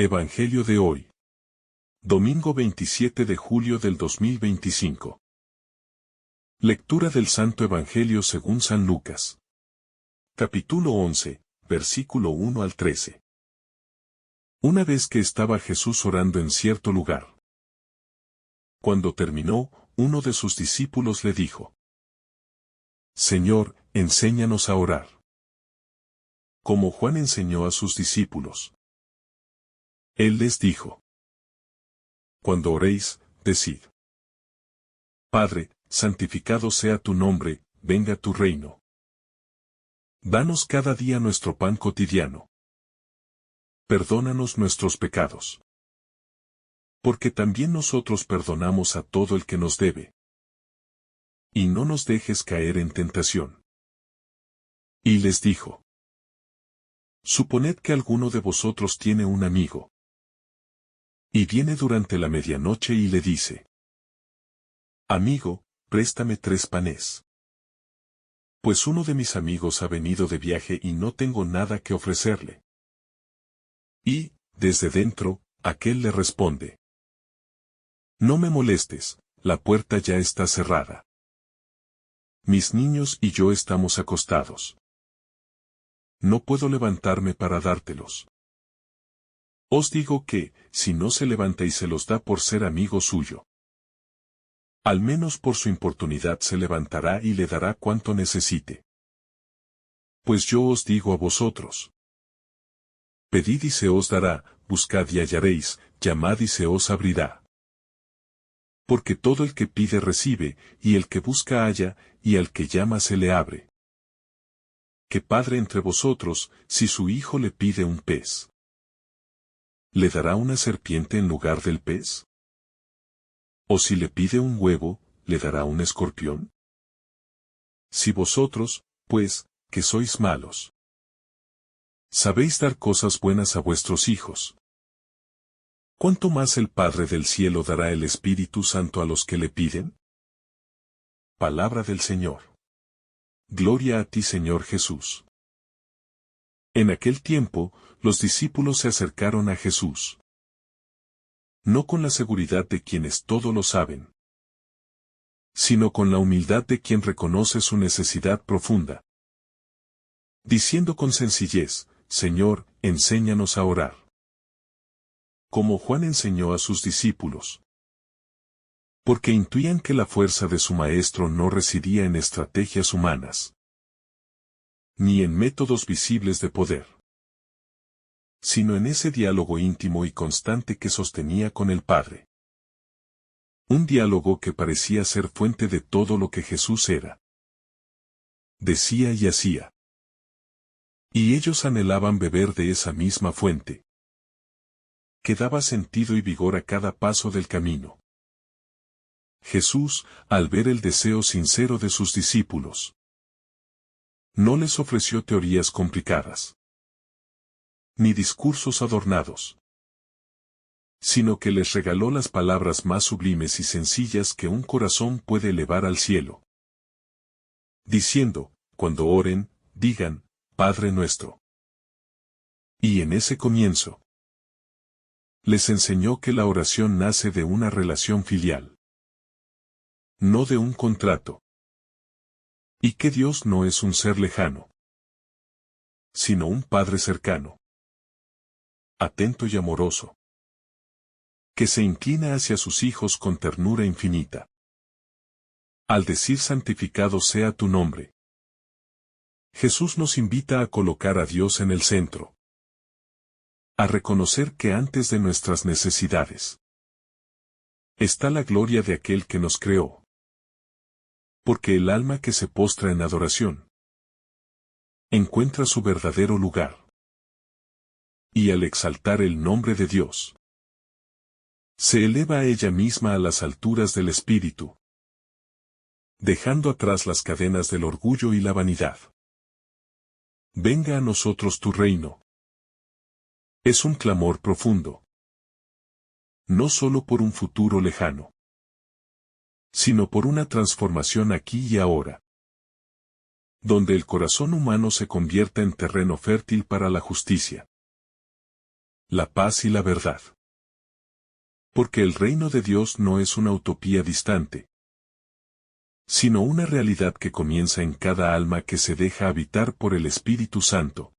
Evangelio de hoy. Domingo 27 de julio del 2025. Lectura del Santo Evangelio según San Lucas. Capítulo 11, versículo 1 al 13. Una vez que estaba Jesús orando en cierto lugar. Cuando terminó, uno de sus discípulos le dijo: Señor, enséñanos a orar, como Juan enseñó a sus discípulos. Él les dijo: Cuando oréis, decid: Padre, santificado sea tu nombre, venga tu reino. Danos cada día nuestro pan cotidiano. Perdónanos nuestros pecados, porque también nosotros perdonamos a todo el que nos debe. Y no nos dejes caer en tentación. Y les dijo: Suponed que alguno de vosotros tiene un amigo, y viene durante la medianoche y le dice: Amigo, préstame 3 panes. Pues uno de mis amigos ha venido de viaje y no tengo nada que ofrecerle. Y, desde dentro, aquel le responde: No me molestes, la puerta ya está cerrada. Mis niños y yo estamos acostados. No puedo levantarme para dártelos. Os digo que, si no se levanta y se los da por ser amigo suyo, al menos por su importunidad se levantará y le dará cuanto necesite. Pues yo os digo a vosotros: pedid y se os dará, buscad y hallaréis, llamad y se os abrirá. Porque todo el que pide recibe, y el que busca halla, y al que llama se le abre. ¿Qué padre entre vosotros, si su hijo le pide un pez, le dará una serpiente en lugar del pez? ¿O si le pide un huevo, le dará un escorpión? Si vosotros, pues, que sois malos, sabéis dar cosas buenas a vuestros hijos, ¿cuánto más el Padre del cielo dará el Espíritu Santo a los que le piden? Palabra del Señor. Gloria a ti, Señor Jesús. En aquel tiempo, los discípulos se acercaron a Jesús, no con la seguridad de quienes todo lo saben, sino con la humildad de quien reconoce su necesidad profunda, diciendo con sencillez: Señor, enséñanos a orar, como Juan enseñó a sus discípulos. Porque intuían que la fuerza de su maestro no residía en estrategias humanas, ni en métodos visibles de poder, sino en ese diálogo íntimo y constante que sostenía con el Padre. Un diálogo que parecía ser fuente de todo lo que Jesús era, decía y hacía. Y ellos anhelaban beber de esa misma fuente, que daba sentido y vigor a cada paso del camino. Jesús, al ver el deseo sincero de sus discípulos, no les ofreció teorías complicadas, ni discursos adornados, sino que les regaló las palabras más sublimes y sencillas que un corazón puede elevar al cielo, diciendo: cuando oren, digan: Padre nuestro. Y en ese comienzo, les enseñó que la oración nace de una relación filial, no de un contrato, y que Dios no es un ser lejano, sino un Padre cercano, atento y amoroso, que se inclina hacia sus hijos con ternura infinita. Al decir santificado sea tu nombre, Jesús nos invita a colocar a Dios en el centro, a reconocer que antes de nuestras necesidades está la gloria de aquel que nos creó. Porque el alma que se postra en adoración encuentra su verdadero lugar. Y al exaltar el nombre de Dios, se eleva a ella misma a las alturas del espíritu, dejando atrás las cadenas del orgullo y la vanidad. Venga a nosotros tu reino. Es un clamor profundo, no solo por un futuro lejano, sino por una transformación aquí y ahora, donde el corazón humano se convierta en terreno fértil para la justicia, la paz y la verdad. Porque el reino de Dios no es una utopía distante, sino una realidad que comienza en cada alma que se deja habitar por el Espíritu Santo,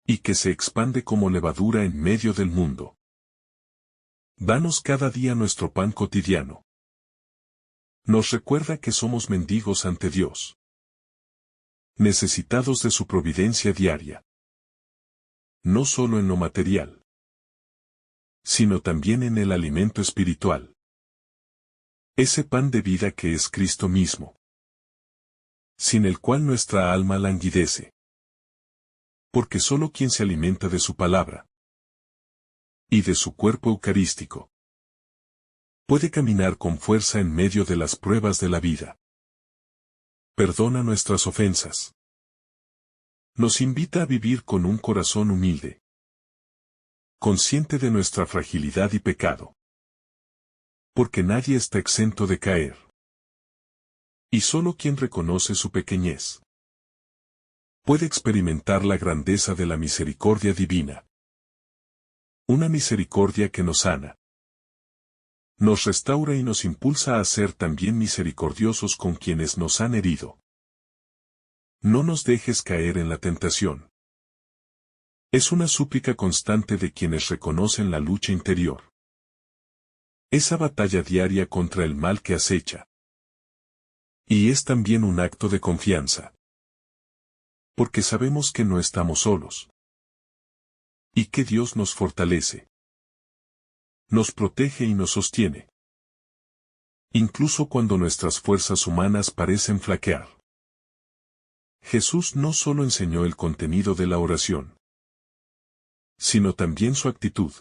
y que se expande como levadura en medio del mundo. Danos cada día nuestro pan cotidiano. Nos recuerda que somos mendigos ante Dios, necesitados de su providencia diaria, no solo en lo material, sino también en el alimento espiritual. Ese pan de vida que es Cristo mismo, sin el cual nuestra alma languidece. Porque solo quien se alimenta de su palabra y de su cuerpo eucarístico puede caminar con fuerza en medio de las pruebas de la vida. Perdona nuestras ofensas. Nos invita a vivir con un corazón humilde, consciente de nuestra fragilidad y pecado. Porque nadie está exento de caer. Y solo quien reconoce su pequeñez puede experimentar la grandeza de la misericordia divina. Una misericordia que nos sana, nos restaura y nos impulsa a ser también misericordiosos con quienes nos han herido. No nos dejes caer en la tentación. Es una súplica constante de quienes reconocen la lucha interior. Esa batalla diaria contra el mal que acecha. Y es también un acto de confianza. Porque sabemos que no estamos solos. Y que Dios nos fortalece. Nos protege y nos sostiene. Incluso cuando nuestras fuerzas humanas parecen flaquear. Jesús no solo enseñó el contenido de la oración, sino también su actitud.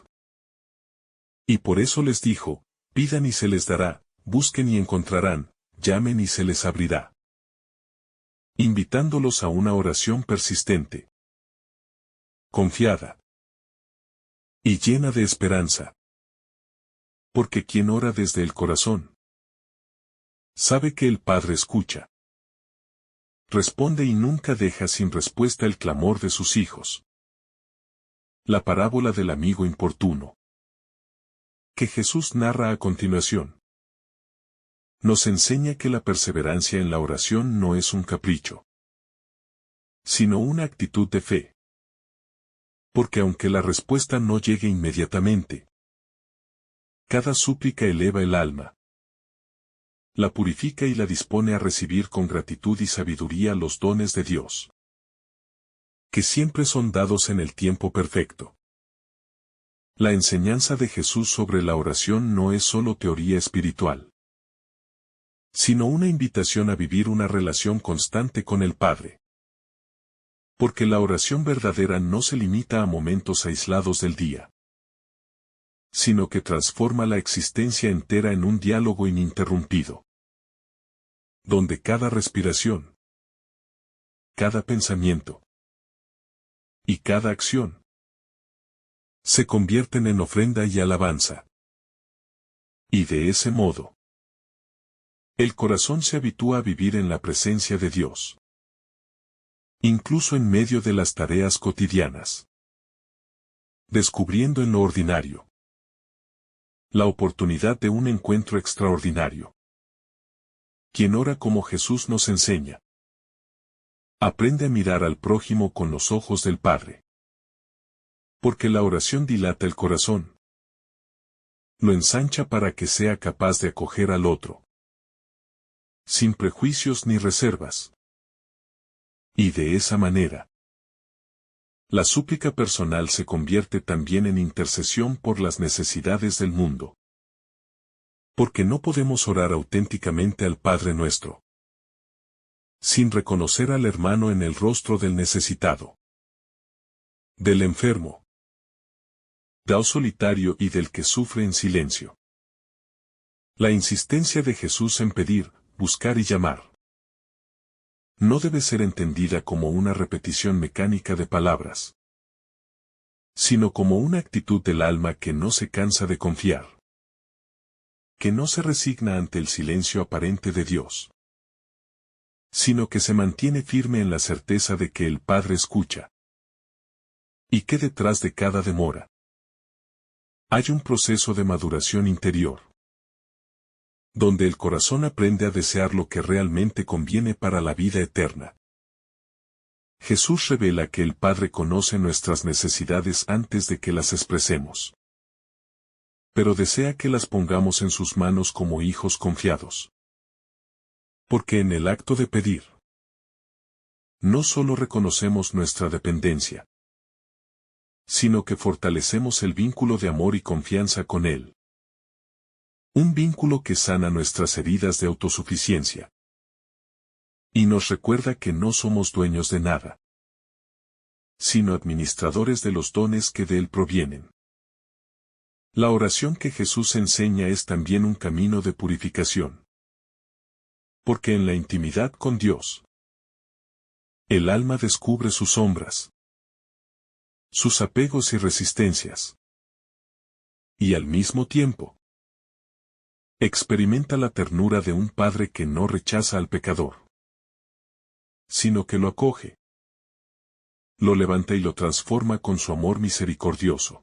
Y por eso les dijo, pidan y se les dará, busquen y encontrarán, llamen y se les abrirá. Invitándolos a una oración persistente, confiada y llena de esperanza. Porque quien ora desde el corazón, sabe que el Padre escucha. Responde y nunca deja sin respuesta el clamor de sus hijos. La parábola del amigo importuno, que Jesús narra a continuación, nos enseña que la perseverancia en la oración no es un capricho, sino una actitud de fe. Porque aunque la respuesta no llegue inmediatamente, cada súplica eleva el alma, la purifica y la dispone a recibir con gratitud y sabiduría los dones de Dios, que siempre son dados en el tiempo perfecto. La enseñanza de Jesús sobre la oración no es solo teoría espiritual, sino una invitación a vivir una relación constante con el Padre. Porque la oración verdadera no se limita a momentos aislados del día, sino que transforma la existencia entera en un diálogo ininterrumpido, donde cada respiración, cada pensamiento y cada acción se convierten en ofrenda y alabanza. Y de ese modo, el corazón se habitúa a vivir en la presencia de Dios, incluso en medio de las tareas cotidianas, descubriendo en lo ordinario la oportunidad de un encuentro extraordinario. Quien ora como Jesús nos enseña, aprende a mirar al prójimo con los ojos del Padre. Porque la oración dilata el corazón, lo ensancha para que sea capaz de acoger al otro, sin prejuicios ni reservas. Y de esa manera, la súplica personal se convierte también en intercesión por las necesidades del mundo. Porque no podemos orar auténticamente al Padre nuestro, sin reconocer al hermano en el rostro del necesitado, del enfermo, del solitario y del que sufre en silencio. La insistencia de Jesús en pedir, buscar y llamar no debe ser entendida como una repetición mecánica de palabras, sino como una actitud del alma que no se cansa de confiar, que no se resigna ante el silencio aparente de Dios, sino que se mantiene firme en la certeza de que el Padre escucha, Y que detrás de cada demora hay un proceso de maduración interior, donde el corazón aprende a desear lo que realmente conviene para la vida eterna. Jesús revela que el Padre conoce nuestras necesidades antes de que las expresemos, pero desea que las pongamos en sus manos como hijos confiados. Porque en el acto de pedir, no solo reconocemos nuestra dependencia, sino que fortalecemos el vínculo de amor y confianza con Él. Un vínculo que sana nuestras heridas de autosuficiencia. Y nos recuerda que no somos dueños de nada, sino administradores de los dones que de Él provienen. La oración que Jesús enseña es también un camino de purificación. Porque en la intimidad con Dios, el alma descubre sus sombras, sus apegos y resistencias. Y al mismo tiempo, experimenta la ternura de un Padre que no rechaza al pecador, sino que lo acoge, lo levanta y lo transforma con su amor misericordioso,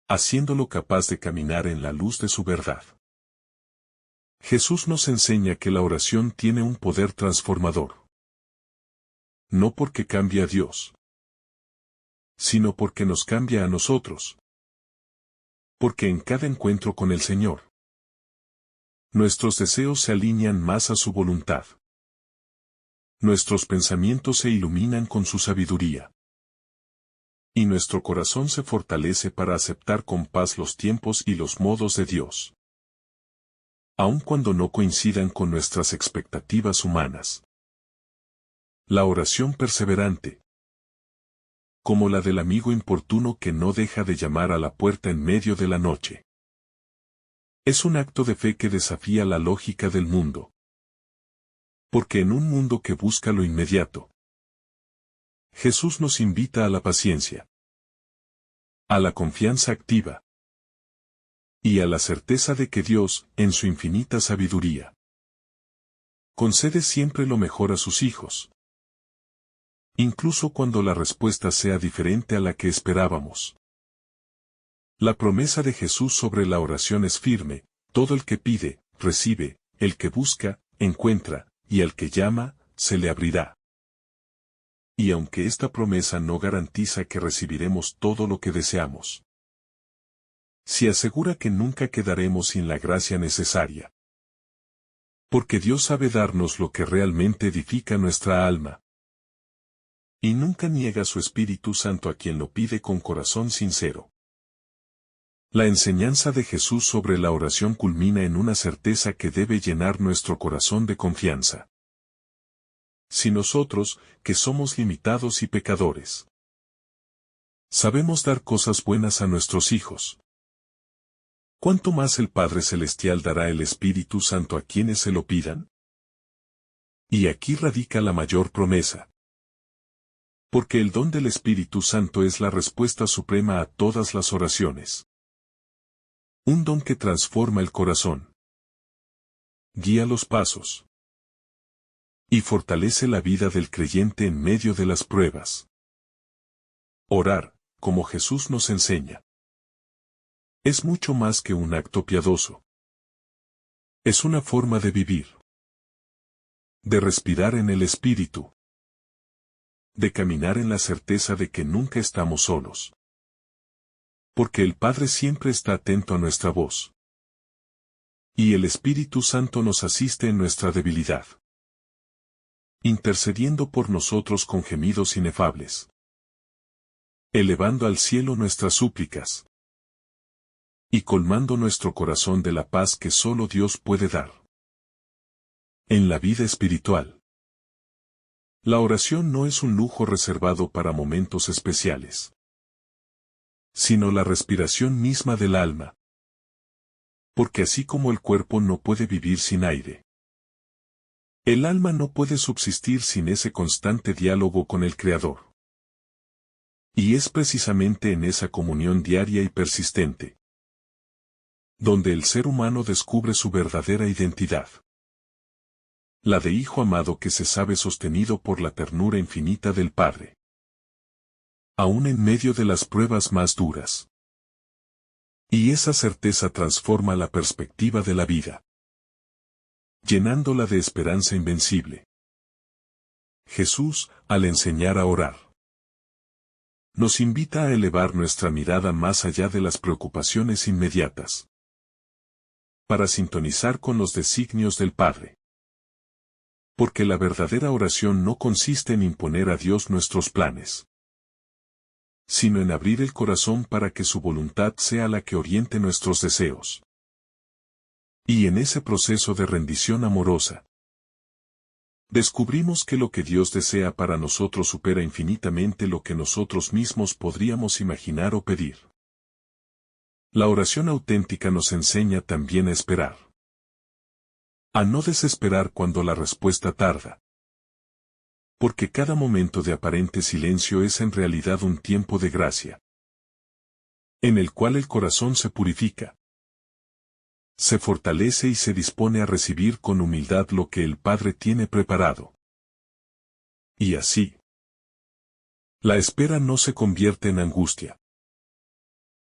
haciéndolo capaz de caminar en la luz de su verdad. Jesús nos enseña que la oración tiene un poder transformador. No porque cambie a Dios, sino porque nos cambia a nosotros. Porque en cada encuentro con el Señor, nuestros deseos se alinean más a su voluntad. Nuestros pensamientos se iluminan con su sabiduría. Y nuestro corazón se fortalece para aceptar con paz los tiempos y los modos de Dios, aun cuando no coincidan con nuestras expectativas humanas. La oración perseverante, como la del amigo importuno que no deja de llamar a la puerta en medio de la noche, es un acto de fe que desafía la lógica del mundo. Porque en un mundo que busca lo inmediato, Jesús nos invita a la paciencia, a la confianza activa y a la certeza de que Dios, en su infinita sabiduría, concede siempre lo mejor a sus hijos, incluso cuando la respuesta sea diferente a la que esperábamos. La promesa de Jesús sobre la oración es firme: todo el que pide, recibe; el que busca, encuentra; y al que llama, se le abrirá. Y aunque esta promesa no garantiza que recibiremos todo lo que deseamos, sí asegura que nunca quedaremos sin la gracia necesaria. Porque Dios sabe darnos lo que realmente edifica nuestra alma. Y nunca niega su Espíritu Santo a quien lo pide con corazón sincero. La enseñanza de Jesús sobre la oración culmina en una certeza que debe llenar nuestro corazón de confianza. Si nosotros, que somos limitados y pecadores, sabemos dar cosas buenas a nuestros hijos, ¿cuánto más el Padre Celestial dará el Espíritu Santo a quienes se lo pidan? Y aquí radica la mayor promesa. Porque el don del Espíritu Santo es la respuesta suprema a todas las oraciones. Un don que transforma el corazón, guía los pasos y fortalece la vida del creyente en medio de las pruebas. Orar, como Jesús nos enseña, es mucho más que un acto piadoso. Es una forma de vivir, de respirar en el Espíritu, de caminar en la certeza de que nunca estamos solos. Porque el Padre siempre está atento a nuestra voz. Y el Espíritu Santo nos asiste en nuestra debilidad, intercediendo por nosotros con gemidos inefables, elevando al cielo nuestras súplicas y colmando nuestro corazón de la paz que solo Dios puede dar. En la vida espiritual, la oración no es un lujo reservado para momentos especiales, sino la respiración misma del alma. Porque así como el cuerpo no puede vivir sin aire, el alma no puede subsistir sin ese constante diálogo con el Creador. Y es precisamente en esa comunión diaria y persistente donde el ser humano descubre su verdadera identidad. La de hijo amado que se sabe sostenido por la ternura infinita del Padre. aún en medio de las pruebas más duras. Y esa certeza transforma la perspectiva de la vida, llenándola de esperanza invencible. Jesús, al enseñar a orar, nos invita a elevar nuestra mirada más allá de las preocupaciones inmediatas, para sintonizar con los designios del Padre. Porque la verdadera oración no consiste en imponer a Dios nuestros planes, sino en abrir el corazón para que su voluntad sea la que oriente nuestros deseos. Y en ese proceso de rendición amorosa, descubrimos que lo que Dios desea para nosotros supera infinitamente lo que nosotros mismos podríamos imaginar o pedir. La oración auténtica nos enseña también a esperar. A no desesperar cuando la respuesta tarda. Porque cada momento de aparente silencio es en realidad un tiempo de gracia, en el cual el corazón se purifica, se fortalece y se dispone a recibir con humildad lo que el Padre tiene preparado. Y así, la espera no se convierte en angustia,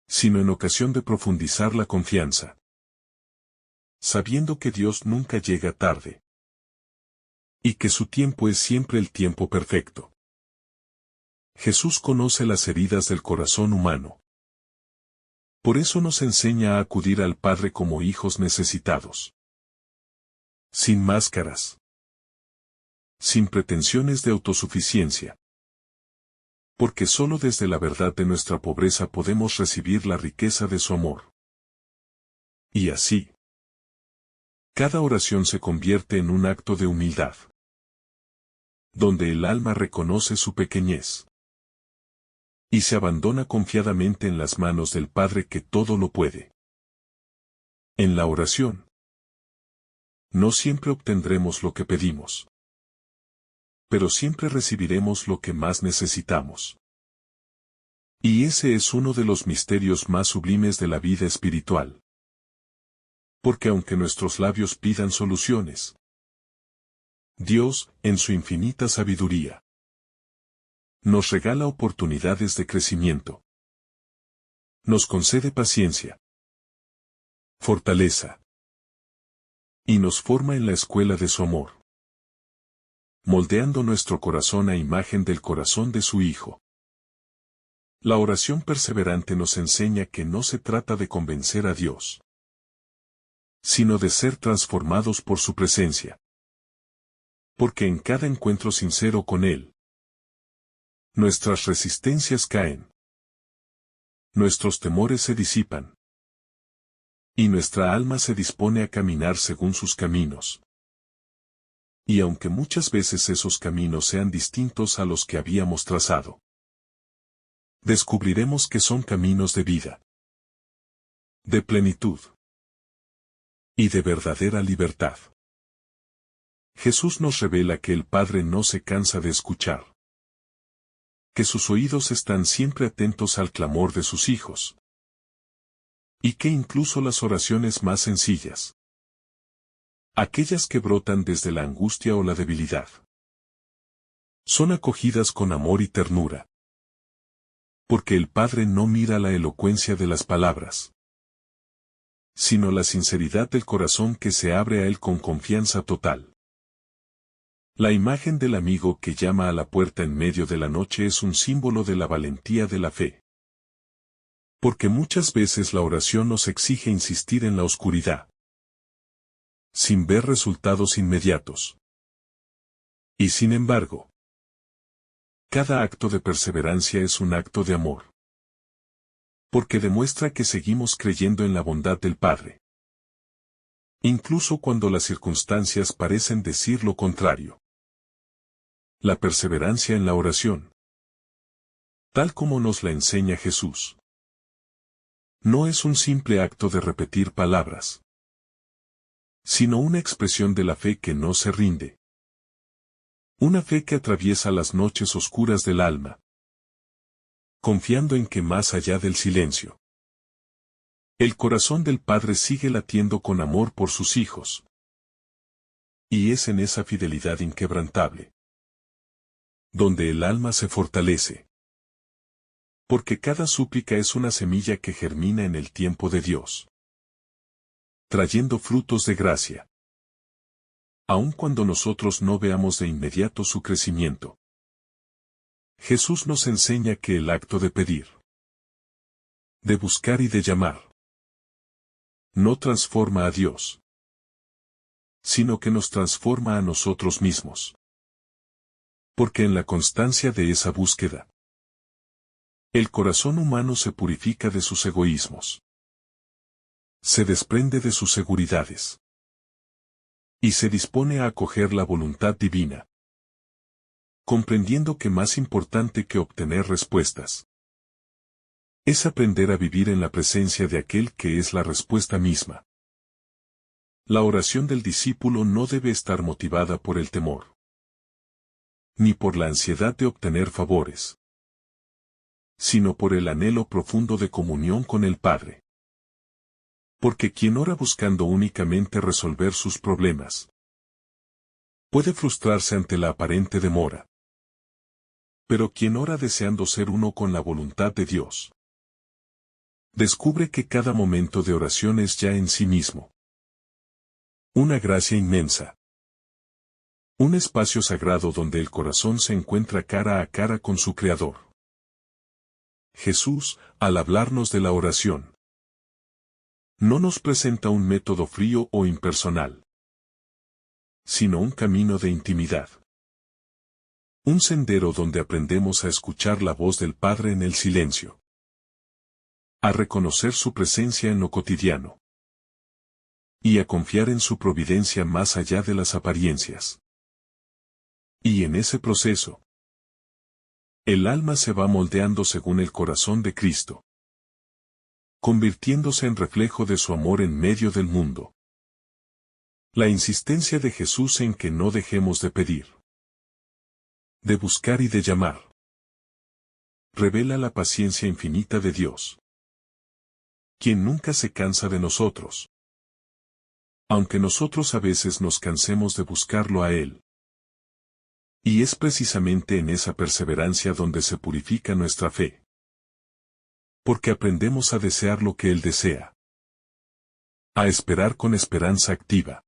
sino en ocasión de profundizar la confianza, sabiendo que Dios nunca llega tarde, y que su tiempo es siempre el tiempo perfecto. Jesús conoce las heridas del corazón humano. Por eso nos enseña a acudir al Padre como hijos necesitados, sin máscaras, sin pretensiones de autosuficiencia. Porque solo desde la verdad de nuestra pobreza podemos recibir la riqueza de su amor. Y así, cada oración se convierte en un acto de humildad, donde el alma reconoce su pequeñez y se abandona confiadamente en las manos del Padre que todo lo puede. En la oración, no siempre obtendremos lo que pedimos, pero siempre recibiremos lo que más necesitamos. Y ese es uno de los misterios más sublimes de la vida espiritual. Porque aunque nuestros labios pidan soluciones, Dios, en su infinita sabiduría, nos regala oportunidades de crecimiento. Nos concede paciencia, fortaleza, y nos forma en la escuela de su amor, moldeando nuestro corazón a imagen del corazón de su Hijo. La oración perseverante nos enseña que no se trata de convencer a Dios, sino de ser transformados por su presencia. Porque en cada encuentro sincero con Él, nuestras resistencias caen, nuestros temores se disipan, y nuestra alma se dispone a caminar según sus caminos. Y aunque muchas veces esos caminos sean distintos a los que habíamos trazado, descubriremos que son caminos de vida, de plenitud y de verdadera libertad. Jesús nos revela que el Padre no se cansa de escuchar, que sus oídos están siempre atentos al clamor de sus hijos, y que incluso las oraciones más sencillas, aquellas que brotan desde la angustia o la debilidad, son acogidas con amor y ternura. Porque el Padre no mira la elocuencia de las palabras, sino la sinceridad del corazón que se abre a Él con confianza total. La imagen del amigo que llama a la puerta en medio de la noche es un símbolo de la valentía de la fe. Porque muchas veces la oración nos exige insistir en la oscuridad, sin ver resultados inmediatos. Y sin embargo, cada acto de perseverancia es un acto de amor. Porque demuestra que seguimos creyendo en la bondad del Padre, incluso cuando las circunstancias parecen decir lo contrario. La perseverancia en la oración, tal como nos la enseña Jesús, no es un simple acto de repetir palabras, sino una expresión de la fe que no se rinde. Una fe que atraviesa las noches oscuras del alma, confiando en que más allá del silencio, el corazón del Padre sigue latiendo con amor por sus hijos. Y es en esa fidelidad inquebrantable donde el alma se fortalece, Porque cada súplica es una semilla que germina en el tiempo de Dios, trayendo frutos de gracia. Aun cuando nosotros no veamos de inmediato su crecimiento. Jesús nos enseña que el acto de pedir, de buscar y de llamar, no transforma a Dios, sino que nos transforma a nosotros mismos. Porque en la constancia de esa búsqueda, el corazón humano se purifica de sus egoísmos, se desprende de sus seguridades, y se dispone a acoger la voluntad divina, comprendiendo que más importante que obtener respuestas es aprender a vivir en la presencia de aquel que es la respuesta misma. La oración del discípulo no debe estar motivada por el temor, ni por la ansiedad de obtener favores, sino por el anhelo profundo de comunión con el Padre. Porque quien ora buscando únicamente resolver sus problemas, puede frustrarse ante la aparente demora. Pero quien ora deseando ser uno con la voluntad de Dios, descubre que cada momento de oración es ya en sí mismo una gracia inmensa. Un espacio sagrado donde el corazón se encuentra cara a cara con su Creador. Jesús, al hablarnos de la oración, no nos presenta un método frío o impersonal, sino un camino de intimidad. Un sendero donde aprendemos a escuchar la voz del Padre en el silencio, a reconocer su presencia en lo cotidiano, y a confiar en su providencia más allá de las apariencias. Y en ese proceso, el alma se va moldeando según el corazón de Cristo, convirtiéndose en reflejo de su amor en medio del mundo. La insistencia de Jesús en que no dejemos de pedir, de buscar y de llamar, revela la paciencia infinita de Dios, quien nunca se cansa de nosotros, aunque nosotros a veces nos cansemos de buscarlo a Él. Y es precisamente en esa perseverancia donde se purifica nuestra fe. Porque aprendemos a desear lo que Él desea, a esperar con esperanza activa,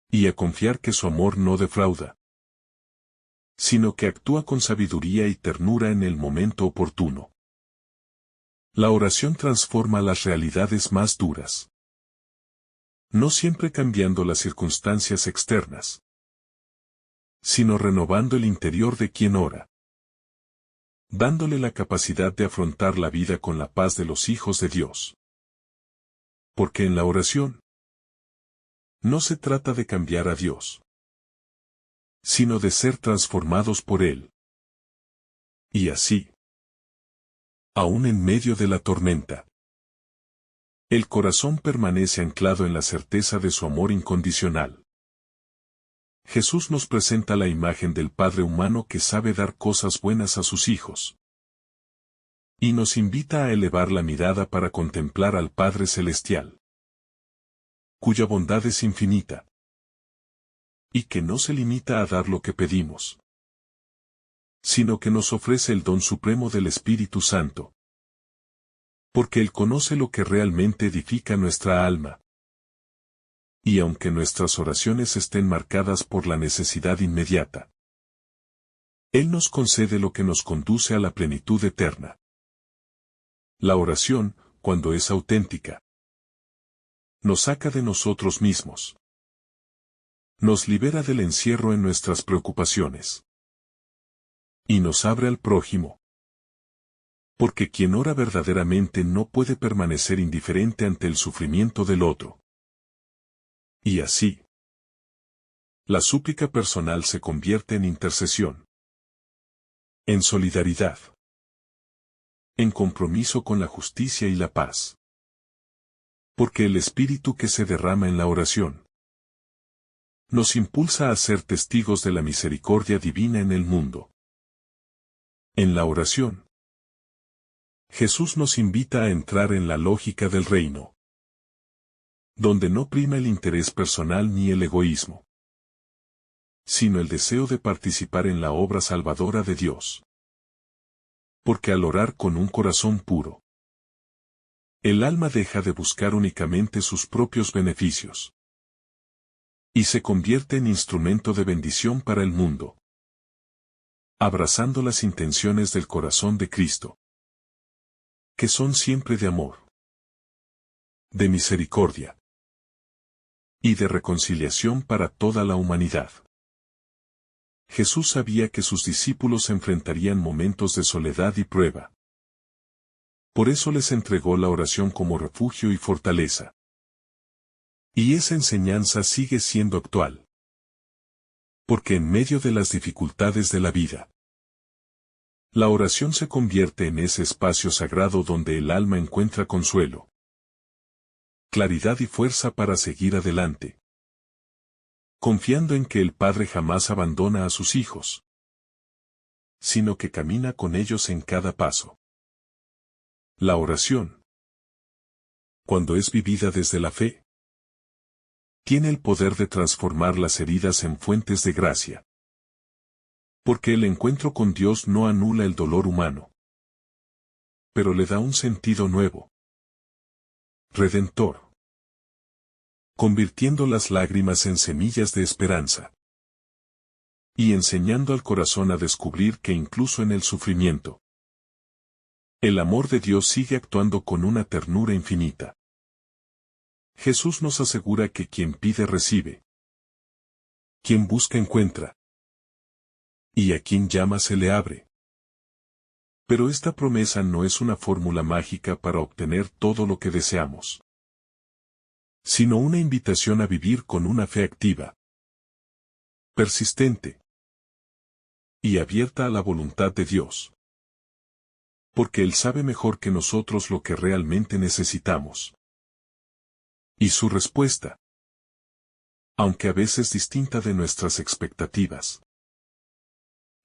y a confiar que su amor no defrauda, sino que actúa con sabiduría y ternura en el momento oportuno. La oración transforma las realidades más duras, no siempre cambiando las circunstancias externas, sino renovando el interior de quien ora, dándole la capacidad de afrontar la vida con la paz de los hijos de Dios. Porque en la oración, no se trata de cambiar a Dios, sino de ser transformados por Él. Y así, aún en medio de la tormenta, el corazón permanece anclado en la certeza de su amor incondicional. Jesús nos presenta la imagen del Padre humano que sabe dar cosas buenas a sus hijos. Y nos invita a elevar la mirada para contemplar al Padre Celestial, cuya bondad es infinita, y que no se limita a dar lo que pedimos, sino que nos ofrece el don supremo del Espíritu Santo. Porque Él conoce lo que realmente edifica nuestra alma. Y aunque nuestras oraciones estén marcadas por la necesidad inmediata, Él nos concede lo que nos conduce a la plenitud eterna. La oración, cuando es auténtica, nos saca de nosotros mismos. Nos libera del encierro en nuestras preocupaciones. Y nos abre al prójimo. Porque quien ora verdaderamente no puede permanecer indiferente ante el sufrimiento del otro. Y así, la súplica personal se convierte en intercesión, en solidaridad, en compromiso con la justicia y la paz. Porque el espíritu que se derrama en la oración nos impulsa a ser testigos de la misericordia divina en el mundo. En la oración, Jesús nos invita a entrar en la lógica del reino, donde no prima el interés personal ni el egoísmo, sino el deseo de participar en la obra salvadora de Dios. Porque al orar con un corazón puro, el alma deja de buscar únicamente sus propios beneficios y se convierte en instrumento de bendición para el mundo, abrazando las intenciones del corazón de Cristo, que son siempre de amor, de misericordia y de reconciliación para toda la humanidad. Jesús sabía que sus discípulos enfrentarían momentos de soledad y prueba. Por eso les entregó la oración como refugio y fortaleza. Y esa enseñanza sigue siendo actual. Porque en medio de las dificultades de la vida, la oración se convierte en ese espacio sagrado donde el alma encuentra consuelo, claridad y fuerza para seguir adelante, confiando en que el Padre jamás abandona a sus hijos, sino que camina con ellos en cada paso. La oración, cuando es vivida desde la fe, tiene el poder de transformar las heridas en fuentes de gracia. Porque el encuentro con Dios no anula el dolor humano, pero le da un sentido nuevo, redentor, convirtiendo las lágrimas en semillas de esperanza y enseñando al corazón a descubrir que incluso en el sufrimiento, el amor de Dios sigue actuando con una ternura infinita. Jesús nos asegura que quien pide recibe, quien busca encuentra, y a quien llama se le abre. Pero esta promesa no es una fórmula mágica para obtener todo lo que deseamos, sino una invitación a vivir con una fe activa, persistente y abierta a la voluntad de Dios. Porque Él sabe mejor que nosotros lo que realmente necesitamos. Y su respuesta, aunque a veces distinta de nuestras expectativas,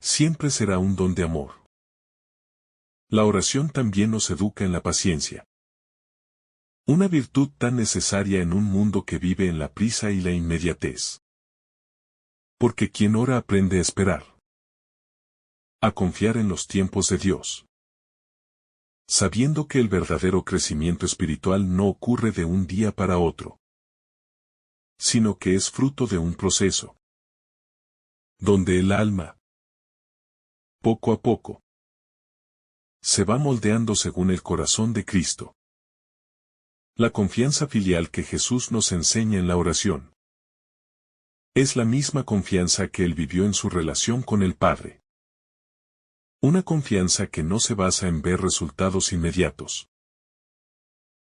siempre será un don de amor. La oración también nos educa en la paciencia. Una virtud tan necesaria en un mundo que vive en la prisa y la inmediatez. Porque quien ora aprende a esperar, a confiar en los tiempos de Dios, sabiendo que el verdadero crecimiento espiritual no ocurre de un día para otro, sino que es fruto de un proceso, donde el alma, poco a poco, se va moldeando según el corazón de Cristo. La confianza filial que Jesús nos enseña en la oración es la misma confianza que Él vivió en su relación con el Padre. Una confianza que no se basa en ver resultados inmediatos,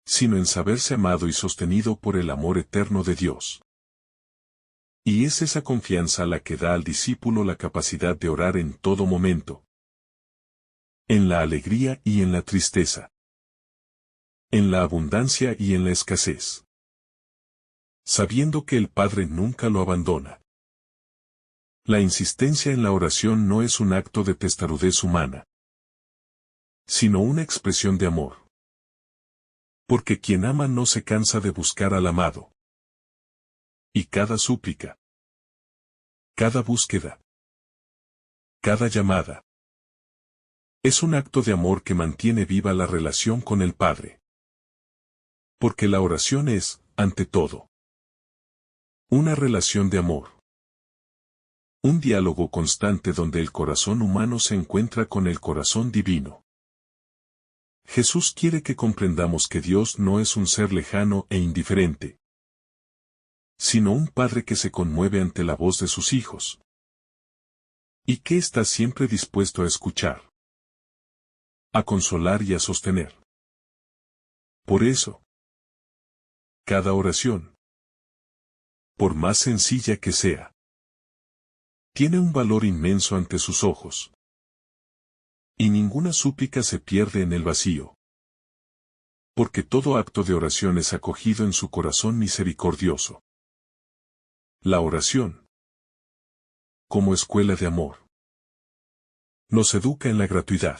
sino en saberse amado y sostenido por el amor eterno de Dios. Y es esa confianza la que da al discípulo la capacidad de orar en todo momento, en la alegría y en la tristeza, en la abundancia y en la escasez, sabiendo que el Padre nunca lo abandona. La insistencia en la oración no es un acto de testarudez humana, sino una expresión de amor. Porque quien ama no se cansa de buscar al amado. Y cada súplica, cada búsqueda, cada llamada, es un acto de amor que mantiene viva la relación con el Padre. Porque la oración es, ante todo, una relación de amor. Un diálogo constante donde el corazón humano se encuentra con el corazón divino. Jesús quiere que comprendamos que Dios no es un ser lejano e indiferente, sino un Padre que se conmueve ante la voz de sus hijos, y que está siempre dispuesto a escuchar, a consolar y a sostener. Por eso, cada oración, por más sencilla que sea, tiene un valor inmenso ante sus ojos. Y ninguna súplica se pierde en el vacío. Porque todo acto de oración es acogido en su corazón misericordioso. La oración, como escuela de amor, nos educa en la gratuidad.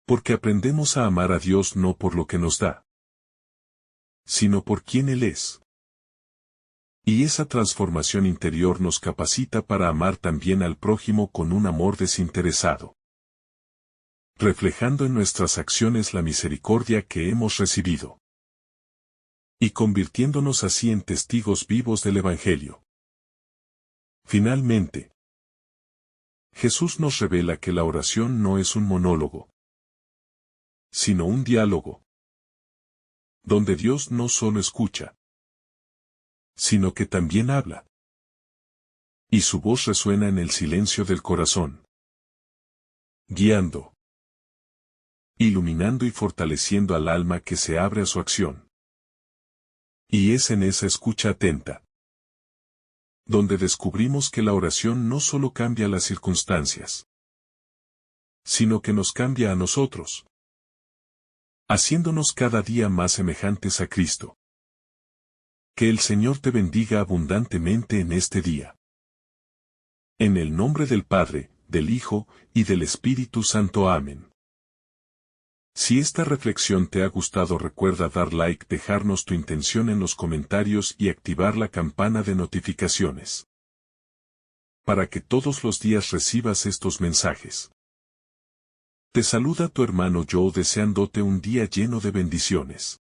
Porque aprendemos a amar a Dios no por lo que nos da, sino por quien Él es. Y esa transformación interior nos capacita para amar también al prójimo con un amor desinteresado. reflejando en nuestras acciones la misericordia que hemos recibido, y convirtiéndonos así en testigos vivos del Evangelio. Finalmente, Jesús nos revela que la oración no es un monólogo, sino un diálogo, donde Dios no solo escucha, sino que también habla, y su voz resuena en el silencio del corazón, guiando, iluminando y fortaleciendo al alma que se abre a su acción. Y es en esa escucha atenta donde descubrimos que la oración no solo cambia las circunstancias, sino que nos cambia a nosotros, haciéndonos cada día más semejantes a Cristo. Que el Señor te bendiga abundantemente en este día. En el nombre del Padre, del Hijo, y del Espíritu Santo. Amén. Si esta reflexión te ha gustado, recuerda dar like, dejarnos tu intención en los comentarios y activar la campana de notificaciones, para que todos los días recibas estos mensajes. Te saluda tu hermano Joe, deseándote un día lleno de bendiciones.